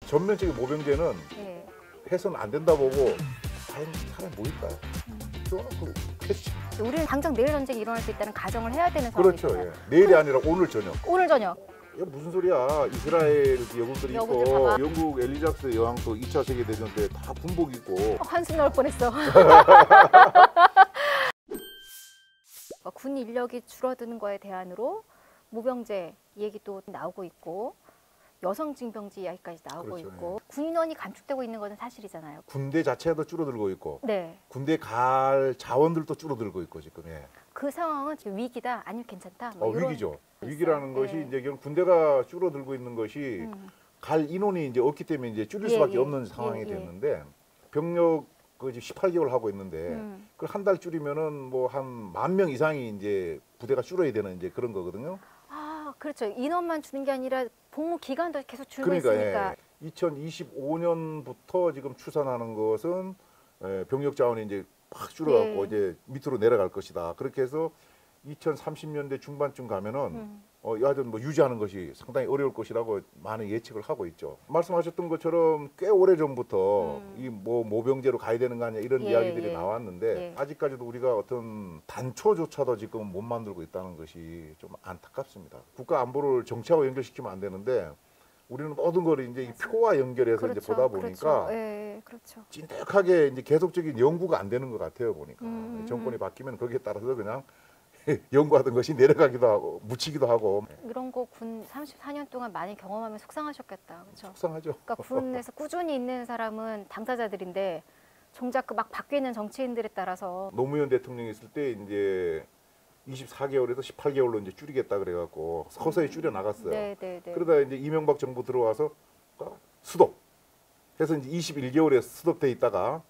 전면적인 모병제는 예. 해서는 안 된다 보고 사람이 모일까요? 그 캐치. 우리는 당장 내일 전쟁이 일어날 수 있다는 가정을 해야 되는 그렇죠. 상황이잖아요. 예. 내일이 아니라 오늘 저녁. 오늘 저녁. 야, 무슨 소리야. 이스라엘 여군들이 여군들 있고 봐봐. 영국 엘리자베스 여왕도 2차 세계대전 때 다 군복 입고 한숨 나올 뻔했어. 군 인력이 줄어드는 거에 대안으로 모병제 얘기도 나오고 있고 여성 징병제 이야기까지 나오고 그렇죠, 있고 군인원이 감축되고 있는 것은 사실이잖아요. 군대 자체도 줄어들고 있고 네. 군대 갈 자원들도 줄어들고 있고 지금. 예. 그 상황은 지금 위기다 아니면 괜찮다. 뭐 이런 위기죠. 있어요. 위기라는 것이 네. 이제 결국 군대가 줄어들고 있는 것이 갈 인원이 이제 없기 때문에 이제 줄일 예, 수밖에 예. 없는 상황이 예, 예. 됐는데 병력 그 지금 18개월 하고 있는데 그걸 한 달 줄이면은 뭐 한 10,000명 이상이 이제 부대가 줄어야 되는 이제 그런 거거든요. 아, 그렇죠. 인원만 주는 게 아니라 복무 기간도 계속 줄고 그러니까 있으니까. 2025년부터 지금 추산하는 것은 병력 자원이 이제 팍 줄어갖고 예. 이제 밑으로 내려갈 것이다. 그렇게 해서 2030년대 중반쯤 가면은 여하튼 뭐 유지하는 것이 상당히 어려울 것이라고 많은 예측을 하고 있죠. 말씀하셨던 것처럼 꽤 오래 전부터 이 뭐 모병제로 가야 되는 거 아니야 이런 예, 이야기들이 예. 나왔는데 예. 아직까지도 우리가 어떤 단초조차도 지금 못 만들고 있다는 것이 좀 안타깝습니다. 국가 안보를 정치하고 연결시키면 안 되는데 우리는 모든 걸 이제 이 표와 연결해서 그렇죠. 이제 보다 보니까 그렇죠. 예, 그렇죠. 찐득하게 이제 계속적인 연구가 안 되는 것 같아요 보니까 정권이 바뀌면 거기에 따라서 그냥 연구하던 것이 내려가기도 하고 묻히기도 하고. 이런 거 군 34년 동안 많이 경험하면 속상하셨겠다. 그렇죠? 속상하죠. 그러니까 군에서 꾸준히 있는 사람은 당사자들인데 정작 그 막 바뀌는 정치인들에 따라서 노무현 대통령이 있을 때 이제 24개월에서 18개월로 이제 줄이겠다 그래갖고 서서히 줄여 나갔어요. 네. 그러다 이제 이명박 정부 들어와서 수독 해서 이제 21개월에 수독돼 있다가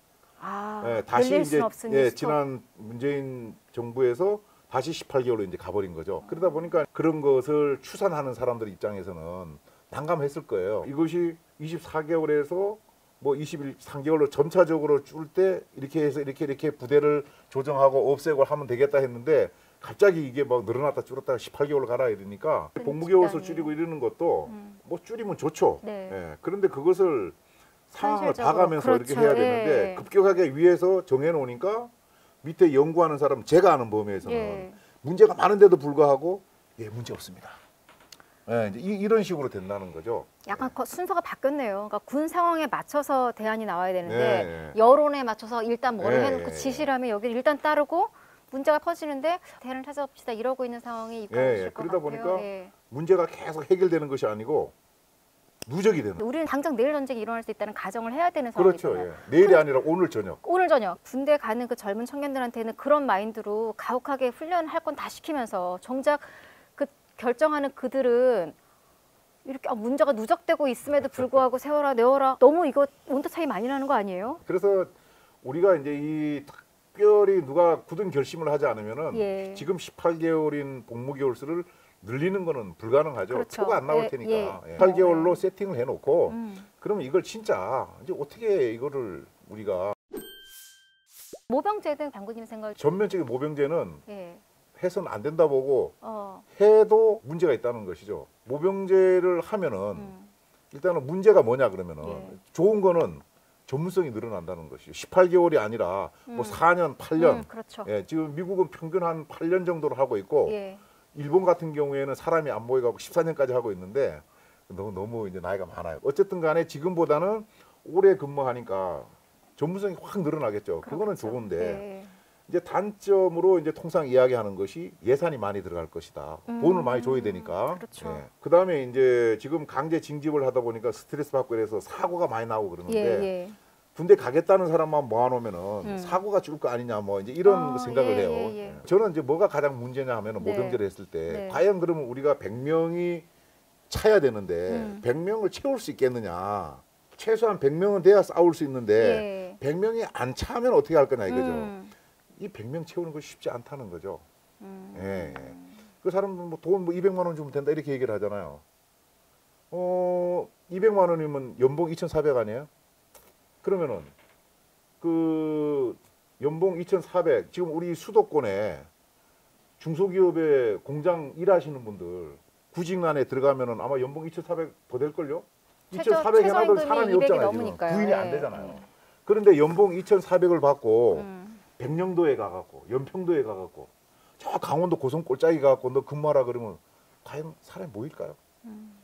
다시 늘릴 이제 순 없으니 스톱. 지난 문재인 정부에서 다시 18개월로 이제 가버린 거죠. 그러다 보니까 그런 것을 추산하는 사람들 입장에서는 난감했을 거예요. 이것이 24개월에서 뭐 23개월로 점차적으로 줄 때 이렇게 해서 이렇게 부대를 조정하고 없애고 하면 되겠다 했는데 갑자기 이게 막 늘어났다 줄었다가 18개월 가라 이러니까 복무개월 수 줄이고 이러는 것도 뭐 줄이면 좋죠. 네. 예. 그런데 그것을 상황을 현실적으로. 봐가면서 그렇죠. 이렇게 해야 되는데 예. 급격하게 위에서 정해놓으니까 밑에 연구하는 사람 제가 아는 범위에서는 예. 문제가 많은데도 불구하고 문제 없습니다. 이제 이런 식으로 된다는 거죠. 약간 순서가 바뀌었네요. 그러니까 군 상황에 맞춰서 대안이 나와야 되는데 네. 여론에 맞춰서 일단 뭐를 네. 해놓고 지시를 하면 여기를 일단 따르고 문제가 퍼지는데 대안을 찾아봅시다 이러고 있는 상황이 입각하실 것 그러다 같아요. 보니까 문제가 계속 해결되는 것이 아니고 누적이 되는. 우리는 당장 내일 전쟁이 일어날 수 있다는 가정을 해야 되는 그렇죠. 상황이잖아요. 내일이 아니라 오늘 저녁. 오늘 저녁 군대 가는 그 젊은 청년들한테는 그런 마인드로 가혹하게 훈련할 건 다 시키면서 정작 그 결정하는 그들은 이렇게 문제가 누적되고 있음에도 불구하고 세워라 내워라 너무 이거 온도 차이 많이 나는 거 아니에요? 그래서 우리가 이제 이 특별히 누가 굳은 결심을 하지 않으면은 지금 18개월인 복무개월 수를 늘리는 거는 불가능하죠. 그렇죠. 표가 안 나올 테니까. 8개월로 8개월로 세팅을 해놓고 그러면 이걸 진짜 이제 어떻게 이거를 우리가 모병제든 장군님 생각 전면적인 모병제는 해서는 안 된다 보고 어. 해도 문제가 있다는 것이죠. 모병제를 하면은 일단은 문제가 뭐냐 그러면은 좋은 거는 전문성이 늘어난다는 것이죠. 18개월이 아니라 뭐 4년, 8년. 그렇죠. 지금 미국은 평균 한 8년 정도로 하고 있고 일본 같은 경우에는 사람이 안 모여가고 14년까지 하고 있는데 너무 이제 나이가 많아요. 어쨌든 간에 지금보다는 오래 근무하니까 전문성이 확 늘어나겠죠. 그거는 좋은데 이제 단점으로 이제 통상 이야기하는 것이 예산이 많이 들어갈 것이다. 돈을 많이 줘야 되니까. 그렇죠. 그다음에 이제 지금 강제 징집을 하다 보니까 스트레스 받고 이래서 사고가 많이 나오고 그러는데 군대 가겠다는 사람만 모아놓으면은 사고가 줄 거 아니냐 뭐 이제 이런 생각을 해요. 저는 이제 뭐가 가장 문제냐 하면은 모병제를 했을 때 과연 그러면 우리가 100명이 차야 되는데 100명을 채울 수 있겠느냐. 최소한 100명은 돼야 싸울 수 있는데 100명이 안 차면 어떻게 할 거냐 이거죠. 이 100명 채우는 거 쉽지 않다는 거죠. 그 사람은 뭐 돈 뭐 200만 원 주면 된다 이렇게 얘기를 하잖아요. 200만 원이면 연봉 2,400 아니에요? 그러면은 그 연봉 2,400 지금 우리 수도권에 중소기업에 공장 일하시는 분들 구직난에 들어가면은 아마 연봉 2,400 더 될 걸요? 2,400 해놔도 사람이 없잖아요. 지금. 구인이 안 되잖아요. 그런데 연봉 2,400을 받고 백령도에 가갖고 연평도에 가갖고 저 강원도 고성 꼴짜기 가갖고 너 근무하라 그러면 과연 사람이 모일까요?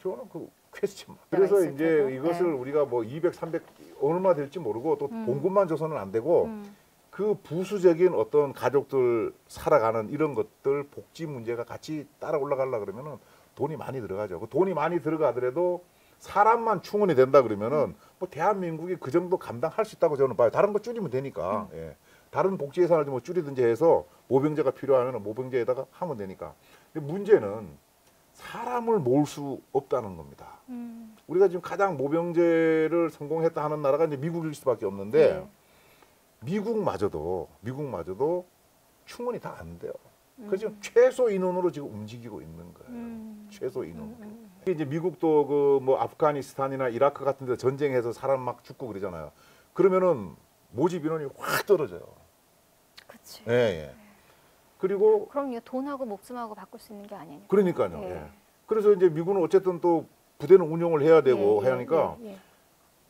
저는 그 퀘스천. 그래서 이제 이것을 우리가 뭐 200, 300 얼마 될지 모르고 또 봉급만 줘서는 안 되고 그 부수적인 어떤 가족들 살아가는 이런 것들 복지 문제가 같이 따라 올라가려 그러면은 돈이 많이 들어가죠. 그 돈이 많이 들어가더라도 사람만 충원이 된다 그러면은 뭐 대한민국이 그 정도 감당할 수 있다고 저는 봐요. 다른 거 줄이면 되니까. 예. 다른 복지 예산을 좀 줄이든지 해서 모병제가 필요하면 모병제에다가 하면 되니까. 근데 문제는 사람을 모을 수 없다는 겁니다. 우리가 지금 가장 모병제를 성공했다 하는 나라가 이제 미국일 수밖에 없는데 미국마저도 충원이 다 안 돼요. 그래서 지금 최소 인원으로 지금 움직이고 있는 거예요. 최소 인원으로. 이제 미국도 그 뭐 아프가니스탄이나 이라크 같은 데 전쟁해서 사람 막 죽고 그러잖아요. 그러면은 모집 인원이 확 떨어져요. 그렇지. 예, 예. 그리고 그럼요. 돈하고 목숨하고 바꿀 수 있는 게 아니니까. 그러니까요. 예. 그래서 이제 미국은 어쨌든 또 부대는 운영을 해야 되고 하니까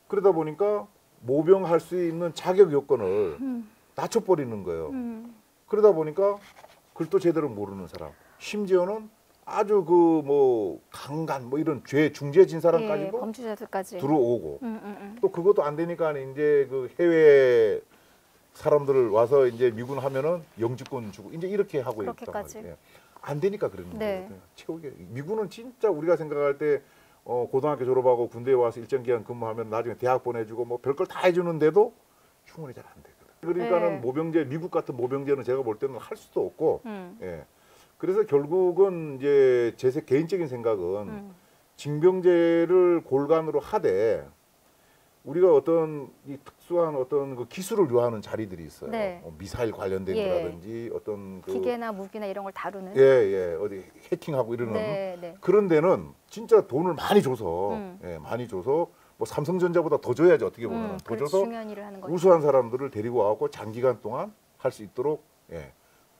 그러다 보니까 모병할 수 있는 자격 요건을 낮춰버리는 거예요. 그러다 보니까 글도 제대로 모르는 사람, 심지어는 아주 그 뭐 강간 뭐 이런 죄 중죄진 사람까지도 범죄자들까지 들어오고 또 그것도 안 되니까 이제 그 해외 사람들을 와서 이제 미군 하면은 영주권 주고 이제 이렇게 하고 있단 말이에요. 예. 안 되니까 그러는 거예요. 채우게. 미군은 진짜 우리가 생각할 때 고등학교 졸업하고 군대에 와서 일정 기간 근무하면 나중에 대학 보내주고 뭐 별걸 다 해주는데도 충원이 잘 안 되거든. 그러니까는 모병제 미국 같은 모병제는 제가 볼 때는 할 수도 없고. 예. 그래서 결국은 이제 제 개인적인 생각은 징병제를 골간으로 하되 우리가 어떤 이 특수한 어떤 그 기술을 요하는 자리들이 있어요. 미사일 관련된 거라든지 어떤 그 기계나 무기나 이런 걸 다루는 어디 해킹하고 이러는 그런 데는 진짜 돈을 많이 줘서 많이 줘서 뭐 삼성전자보다 더 줘야지 어떻게 보면 더 줘서 중요한 일을 하는 거죠. 우수한 사람들을 데리고 와갖고 장기간 동안 할 수 있도록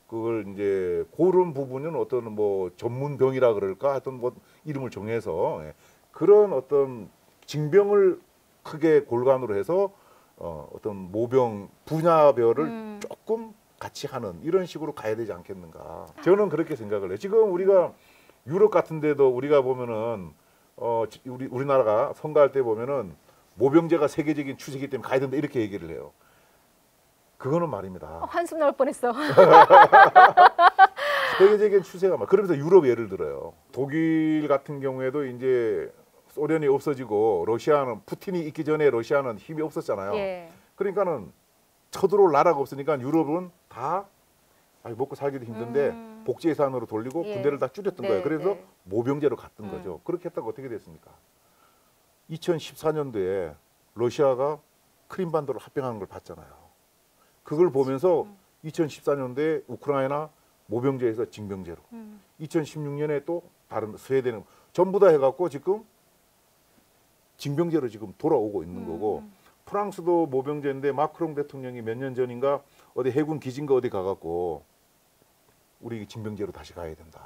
그걸 이제 그런 부분은 어떤 뭐 전문병이라 그럴까 하여튼 뭐 이름을 정해서 그런 어떤 징병을 크게 골간으로 해서 어떤 모병 분야별을 조금 같이 하는 이런 식으로 가야 되지 않겠는가. 저는 그렇게 생각을 해요. 지금 우리가 유럽 같은 데도 우리가 보면은 우리나라가 선거할 때 보면은 모병제가 세계적인 추세이기 때문에 가야 된다 이렇게 얘기를 해요. 그거는 말입니다. 한숨 나올 뻔했어. 세계적인 추세가 막 그러면서 유럽 예를 들어요. 독일 같은 경우에도 이제 소련이 없어지고 러시아는 푸틴이 있기 전에 러시아는 힘이 없었잖아요. 그러니까는 쳐들어올 나라가 없으니까 유럽은 다 먹고 살기도 힘든데 복지 예산으로 돌리고 군대를 다 줄였던 거예요. 그래서 모병제로 갔던 거죠. 그렇게 했다가 어떻게 됐습니까? 2014년도에 러시아가 크림반도를 합병하는 걸 봤잖아요. 그걸 보면서 2014년도에 우크라이나 모병제에서 징병제로 2016년에 또 다른 스웨덴은 전부 다 해갖고 지금 징병제로 지금 돌아오고 있는 거고 프랑스도 모병제인데 마크롱 대통령이 몇 년 전인가 어디 해군 기지인가 어디 가갖고 우리 징병제로 다시 가야 된다.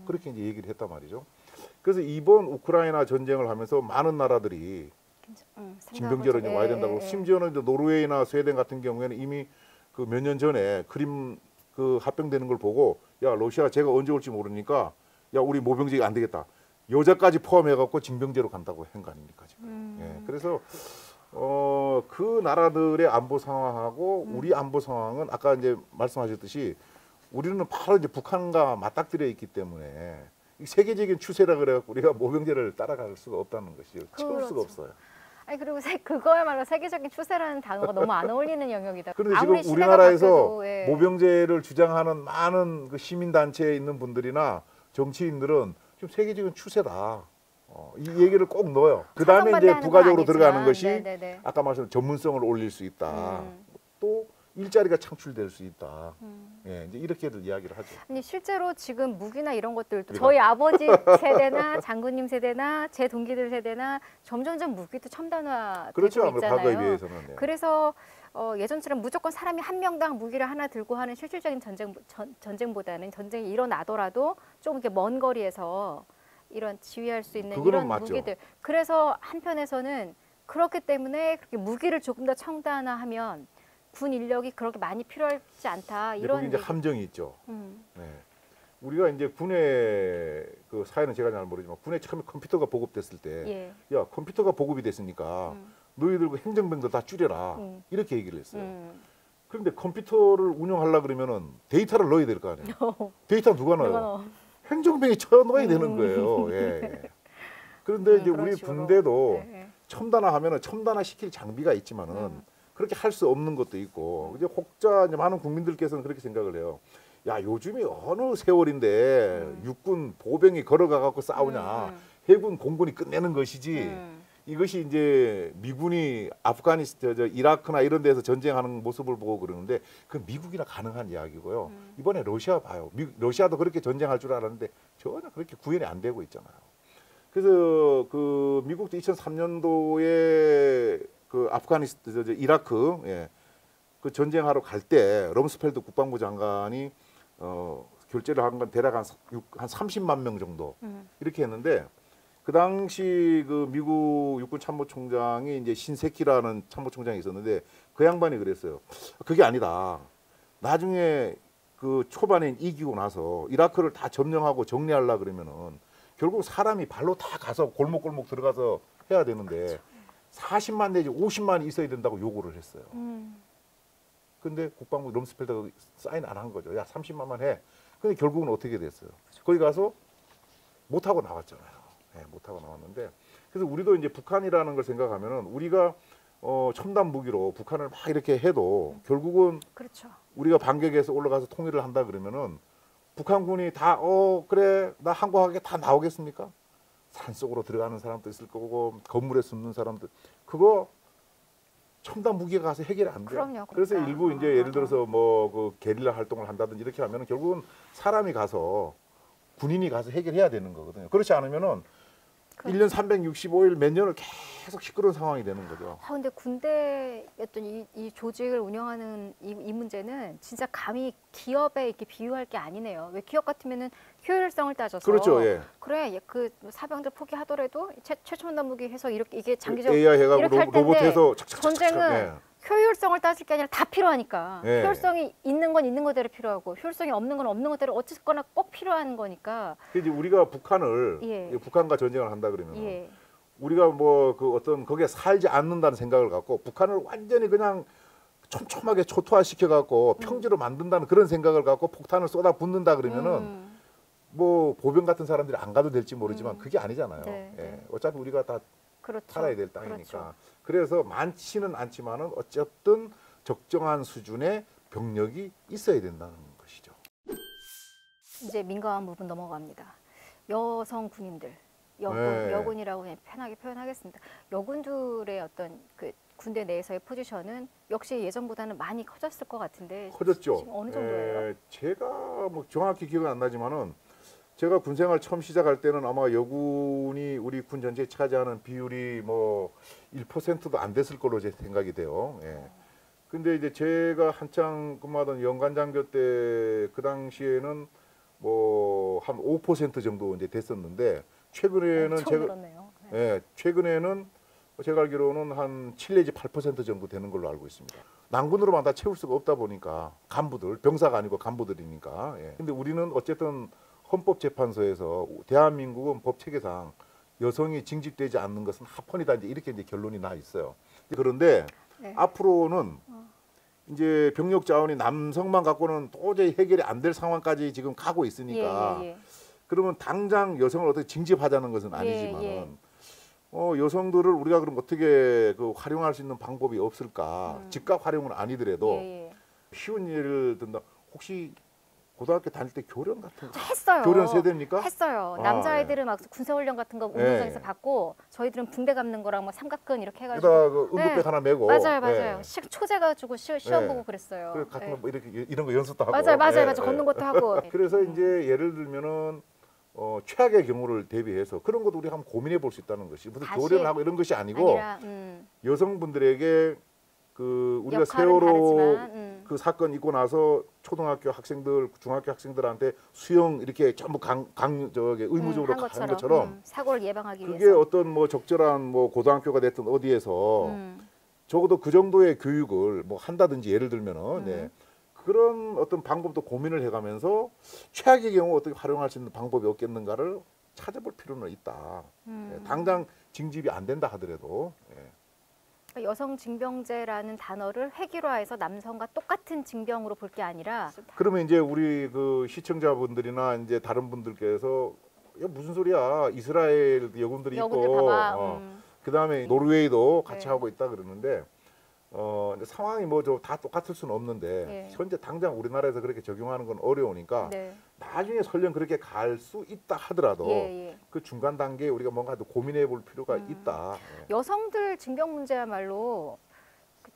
그렇게 이제 얘기를 했단 말이죠. 그래서 이번 우크라이나 전쟁을 하면서 많은 나라들이 징병제로 이제 와야 된다고 심지어는 이제 노르웨이나 스웨덴 같은 경우에는 이미 그 몇 년 전에 크림 그 합병되는 걸 보고 야 러시아 제가 언제 올지 모르니까 야 우리 모병제가 안 되겠다. 여자까지 포함해갖고 징병제로 간다고 한 거 아닙니까 지금. 그래서 그 나라들의 안보 상황하고 우리 안보 상황은 아까 이제 말씀하셨듯이 우리는 바로 이제 북한과 맞닥뜨려 있기 때문에 세계적인 추세라 그래갖고 우리가 모병제를 따라갈 수가 없다는 것이요. 채울 수가 없어요. 아니 그리고 그거야말로 세계적인 추세라는 단어가 너무 안 어울리는 영역이다. 그런데 지금 우리나라에서 모병제를 주장하는 많은 그 시민단체에 있는 분들이나 정치인들은 지금 세계적인 추세다. 이 얘기를 꼭 넣어요. 그 다음에 이제 부가적으로 들어가는 것이 아까 말씀드린 전문성을 올릴 수 있다. 또 일자리가 창출될 수 있다. 이제 이렇게들 이야기를 하죠. 아니 실제로 지금 무기나 이런 것들도 저희 아버지 세대나 장군님 세대나 제 동기들 세대나 점점점 무기도 첨단화되고 그렇죠. 있잖아요. 과거에 비해서는. 그래서 예전처럼 무조건 사람이 한 명당 무기를 하나 들고 하는 실질적인 전쟁보다는 전쟁이 일어나더라도 좀 이렇게 먼 거리에서 이런 지휘할 수 있는 그거는 이런 맞죠. 무기들. 그래서 한편에서는 그렇기 때문에 그렇게 무기를 조금 더 첨단화하면 군 인력이 그렇게 많이 필요하지 않다. 근데 이런 거기 이제 얘기. 함정이 있죠. 네. 우리가 이제 군의 그 사회는 제가 잘 모르지만 군에 처음에 컴퓨터가 보급됐을 때, 예. 야 컴퓨터가 보급이 됐으니까 너희들 그 행정병도 다 줄여라 이렇게 얘기를 했어요. 그런데 컴퓨터를 운영하려 그러면은 데이터를 넣어야 될 거 아니에요. 데이터 누가 넣어요? 행정병이 쳐 넣어야 되는 거예요. 예. 예. 그런데 이제 우리 식으로. 군대도 예. 첨단화하면은 첨단화 시킬 장비가 있지만은 그렇게 할 수 없는 것도 있고 이제 혹자 이제 많은 국민들께서는 그렇게 생각을 해요. 야 요즘이 어느 세월인데 육군 보병이 걸어가 갖고 싸우냐 해군 공군이 끝내는 것이지 이것이 이제 미군이 아프가니스탄 이라크나 이런 데서 전쟁하는 모습을 보고 그러는데 그 미국이나 가능한 이야기고요. 이번에 러시아 봐요. 러시아도 그렇게 전쟁할 줄 알았는데 전혀 그렇게 구현이 안 되고 있잖아요. 그래서 그 미국도 2003년도에 그 아프가니스탄 이라크 예, 그 전쟁하러 갈 때 럼스펠드 국방부 장관이 결재를 한 건 대략 한 30만 명 정도 이렇게 했는데 그 당시 그 미국 육군 참모총장이 이제 신세키라는 참모총장이 있었는데 그 양반이 그랬어요. 그게 아니다. 나중에 그 초반에 이기고 나서 이라크를 다 점령하고 정리하려 그러면은 결국 사람이 발로 다 가서 골목골목 들어가서 해야 되는데 40만 내지 50만이 있어야 된다고 요구를 했어요. 근데 국방부 럼스펠드가 사인 안 한 거죠. 야 30만만 해. 근데 결국은 어떻게 됐어요? 거기 가서 못하고 나왔잖아요. 네, 못하고 나왔는데 그래서 우리도 이제 북한이라는 걸 생각하면은 우리가 첨단 무기로 북한을 막 이렇게 해도 결국은 그렇죠. 우리가 반격해서 올라가서 통일을 한다 그러면은 북한군이 다 그래 나 항거하게 다 나오겠습니까? 산속으로 들어가는 사람도 있을 거고 건물에 숨는 사람들 그거 첨단 무기가 가서 해결이 안 돼요. 그럼요. 그래서 일부 이제 예를 들어서 뭐 그 게릴라 활동을 한다든지 이렇게 하면은 결국은 사람이 가서 군인이 가서 해결해야 되는 거거든요. 그렇지 않으면은 1년 365일 몇 년을 계속 시끄러운 상황이 되는 거죠. 근데 군대 어떤 이 조직을 운영하는 이 문제는 진짜 감히 기업에 이렇게 비유할 게 아니네요. 왜 기업 같으면은 효율성을 따져서 그렇죠. 예. 그래 그 사병들 포기하더라도 최첨단 무기 해서 이렇게 이게 장기적 AI 해가지고 이렇게 할 로봇 텐데 해서 전쟁은 예. 효율성을 따질 게 아니라 다 필요하니까 예. 효율성이 있는 건 있는 거대로 필요하고 효율성이 없는 건 없는 거대로 어쨌거나 꼭 필요한 거니까. 이제 우리가 북한을 예. 북한과 전쟁을 한다 그러면 예. 우리가 뭐 그 어떤 거기에 살지 않는다는 생각을 갖고 북한을 완전히 그냥 촘촘하게 초토화시켜 갖고 평지로 만든다는 그런 생각을 갖고 폭탄을 쏟아 붓는다 그러면은 뭐 보병 같은 사람들이 안 가도 될지 모르지만 그게 아니잖아요. 네, 예. 네. 어차피 우리가 다 그렇죠. 살아야 될 땅이니까. 그렇죠. 그래서 많지는 않지만은 어쨌든 적정한 수준의 병력이 있어야 된다는 것이죠. 이제 민감한 부분 넘어갑니다. 여성 군인들, 네. 여군이라고 그냥 편하게 표현하겠습니다. 여군들의 어떤 그 군대 내에서의 포지션은 역시 예전보다는 많이 커졌을 것 같은데 커졌죠. 지금 어느 정도예요? 제가 뭐 정확히 기억은 안 나지만은 제가 군 생활 처음 시작할 때는 아마 여군이 우리 군 전체에 차지하는 비율이 뭐 1%도 안 됐을 걸로 제 생각이 돼요. 예. 근데 이제 제가 한창 근무하던 연간장교 때 그 당시에는 뭐 한 5% 정도 이제 됐었는데 최근에는 엄청 늘었네요. 네. 예, 최근에는 제가 알기로는 한 7 내지 8% 정도 되는 걸로 알고 있습니다. 남군으로만 다 채울 수가 없다 보니까 간부들, 병사가 아니고 간부들이니까. 예. 근데 우리는 어쨌든 헌법재판소에서 대한민국은 법 체계상 여성이 징집되지 않는 것은 합헌이다 이제 결론이 나 있어요. 그런데 네. 앞으로는 이제 병력 자원이 남성만 갖고는 도저히 해결이 안 될 상황까지 지금 가고 있으니까 예. 그러면 당장 여성을 어떻게 징집하자는 것은 아니지만은 여성들을 우리가 그럼 어떻게 그 활용할 수 있는 방법이 없을까? 즉각 활용은 아니더라도 쉬운 예를 든다. 혹시 고등학교 다닐 때 교련 같은 거 했어요. 교련 세대입니까? 했어요. 남자애들은 막 군사훈련 같은 거 운동장에서 받고 저희들은 붕대 감는 거랑 뭐 삼각근 이렇게 해가지고 그러다 그 응급백 하나 메고 맞아요. 초제 가지고 시험 보고 그랬어요. 그래 같은 거 뭐 이렇게 이런 거 연습도 하고 맞아요. 걷는 것도 하고. 그래서 이제 예를 들면은 최악의 경우를 대비해서 그런 것도 우리가 한번 고민해 볼 수 있다는 것이 무슨 교련을 하고 이런 것이 아니고 여성분들에게 그 우리가 세월호 그 사건 있고 나서 초등학교 학생들, 중학교 학생들한테 수영 이렇게 전부 의무적으로 하는 것처럼 사고를 예방하기 그게 위해서. 어떤 뭐 적절한 뭐 고등학교가 됐든 어디에서 적어도 그 정도의 교육을 뭐 한다든지 예를 들면은 네. 그런 어떤 방법도 고민을 해가면서 최악의 경우 어떻게 활용할 수 있는 방법이 없겠는가를 찾아볼 필요는 있다. 네. 당장 징집이 안 된다 하더라도. 네. 여성 징병제라는 단어를 획일화해서 남성과 똑같은 징병으로 볼 게 아니라. 그러면 이제 우리 그 시청자분들이나 이제 다른 분들께서 야, 무슨 소리야? 이스라엘 여군들이 있고, 그 다음에 노르웨이도 같이 네. 하고 있다 그러는데. 이제 상황이 뭐 다 똑같을 수는 없는데 예. 현재 당장 우리나라에서 그렇게 적용하는 건 어려우니까 네. 나중에 설령 그렇게 갈 수 있다 하더라도 그 중간 단계에 우리가 뭔가 더 고민해 볼 필요가 있다. 여성들 징병 문제야말로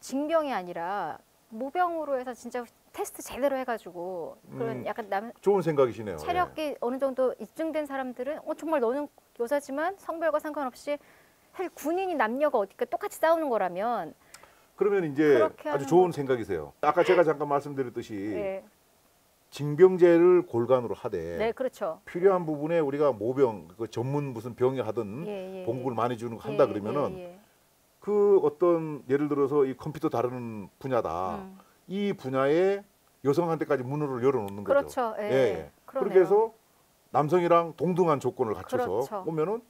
징병이 아니라 모병으로 해서 진짜 테스트 제대로 해가지고 그런 약간 좋은 생각이시네요. 체력이 어느 정도 입증된 사람들은 정말 너는 여자지만 성별과 상관없이 사실 군인이 남녀가 어떻게 똑같이 싸우는 거라면 그러면 이제 아주 좋은 생각이세요. 아까 제가 잠깐 말씀드렸듯이 네. 징병제를 골간으로 하되 네, 그렇죠. 필요한 부분에 우리가 모병 그 전문 무슨 병이 하든 봉급을 많이 주는 거 한다 그러면은 그 어떤 예를 들어서 이 컴퓨터 다루는 분야다. 이 분야에 여성한테까지 문을 열어놓는 거죠. 그렇죠. 예. 그렇게 해서 남성이랑 동등한 조건을 갖춰서 오면은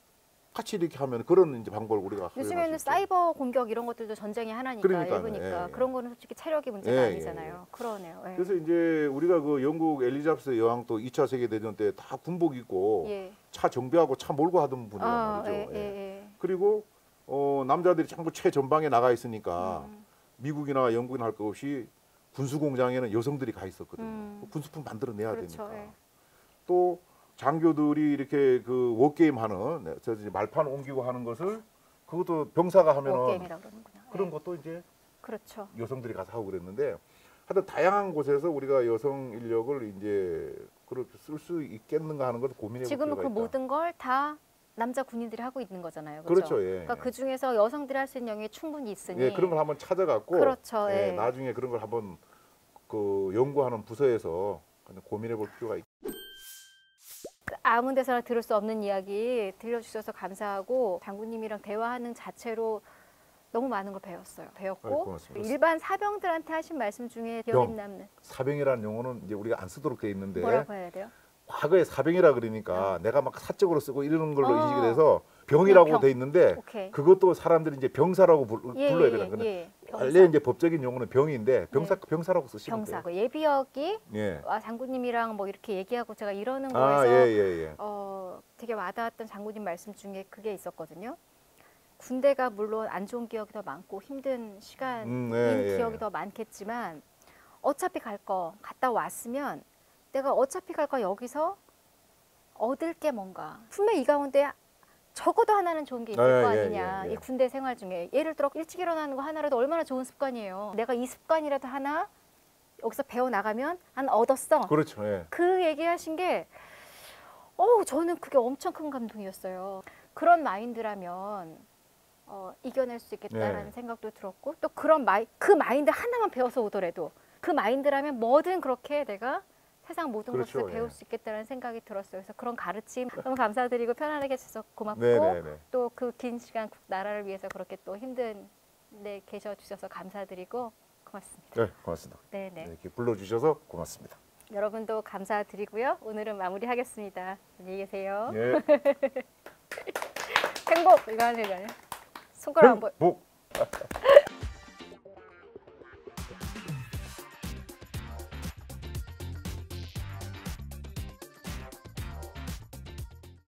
같이 이렇게 하면 그런 이제 방법을 우리가 요즘에는 사이버 공격 이런 것들도 전쟁의 하나니까 일부니까 그런 거는 솔직히 체력이 문제가 아니잖아요. 그러네요. 그래서 이제 우리가 그 영국 엘리자베스 여왕 또 2차 세계 대전 때 다 군복 입고 차 정비하고 차 몰고 하던 분이란 말이죠. 그리고 남자들이 전부 최전방에 나가 있으니까 미국이나 영국이나 할 것 없이 군수 공장에는 여성들이 가 있었거든요. 군수품 만들어내야 되니까. 또 장교들이 이렇게 그 워게임 하는 말판 옮기고 하는 것을 그것도 병사가 하면은 그런 것도 이제 그렇죠. 여성들이 가서 하고 그랬는데 하여튼 다양한 곳에서 우리가 여성 인력을 이제 그렇게 쓸 수 있겠는가 하는 것을 고민해 볼 필요가 있다. 지금은 그 모든 걸 다 남자 군인들이 하고 있는 거잖아요. 그렇죠. 그러니까 그 중에서 여성들이 할 수 있는 영역이 충분히 있으니 그런 걸 한번 찾아갖고 그렇죠. 나중에 그런 걸 한번 그 연구하는 부서에서 고민해 볼 필요가 있다. 아무 데서나 들을 수 없는 이야기 들려주셔서 감사하고 장군님이랑 대화하는 자체로 너무 많은 걸 배웠고 일반 사병들한테 하신 말씀 중에 기억에 남는 사병이라는 용어는 이제 우리가 안 쓰도록 돼 있는데 뭐라고 해야 돼요? 과거에 사병이라 그러니까 내가 막 사적으로 쓰고 이러는 걸로 인식이 돼서 병이라고 돼 있는데 그것도 사람들이 이제 병사라고 불러야 되는 거는 원래 이제 법적인 용어는 병인데 병사라고 쓰시면 돼요. 예비역이 장군님이랑 뭐 이렇게 얘기하고 제가 이러는 거에서 되게 와닿았던 장군님 말씀 중에 그게 있었거든요. 군대가 물론 안 좋은 기억이 더 많고 힘든 시간인 기억이 더 많겠지만 어차피 갔다 왔으면 내가 어차피 갈 거 여기서 얻을 게 뭔가 분명히 이 가운데 적어도 하나는 좋은 게 있을 거 아니냐. 이 군대 생활 중에 예를 들어 일찍 일어나는 거 하나라도 얼마나 좋은 습관이에요. 내가 이 습관이라도 하나 여기서 배워나가면 얻었어. 그렇죠. 그 얘기하신 게 저는 그게 엄청 큰 감동이었어요. 그런 마인드라면 이겨낼 수 있겠다라는 생각도 들었고 또 그 마인드 하나만 배워서 오더라도 그 마인드라면 뭐든 그렇게 내가 세상 모든 것을 배울 수 있겠다는 생각이 들었어요. 그래서 그런 가르침 너무 감사드리고 편안하게 해주셔서 고맙고 또 그 긴 시간 나라를 위해서 그렇게 또 힘든 데 계셔 주셔서 감사드리고 고맙습니다. 네, 고맙습니다. 이렇게 불러주셔서 고맙습니다. 여러분도 감사드리고요. 오늘은 마무리하겠습니다. 안녕히 계세요. 행복 이거 하는 거 아니야? 손가락 한 번.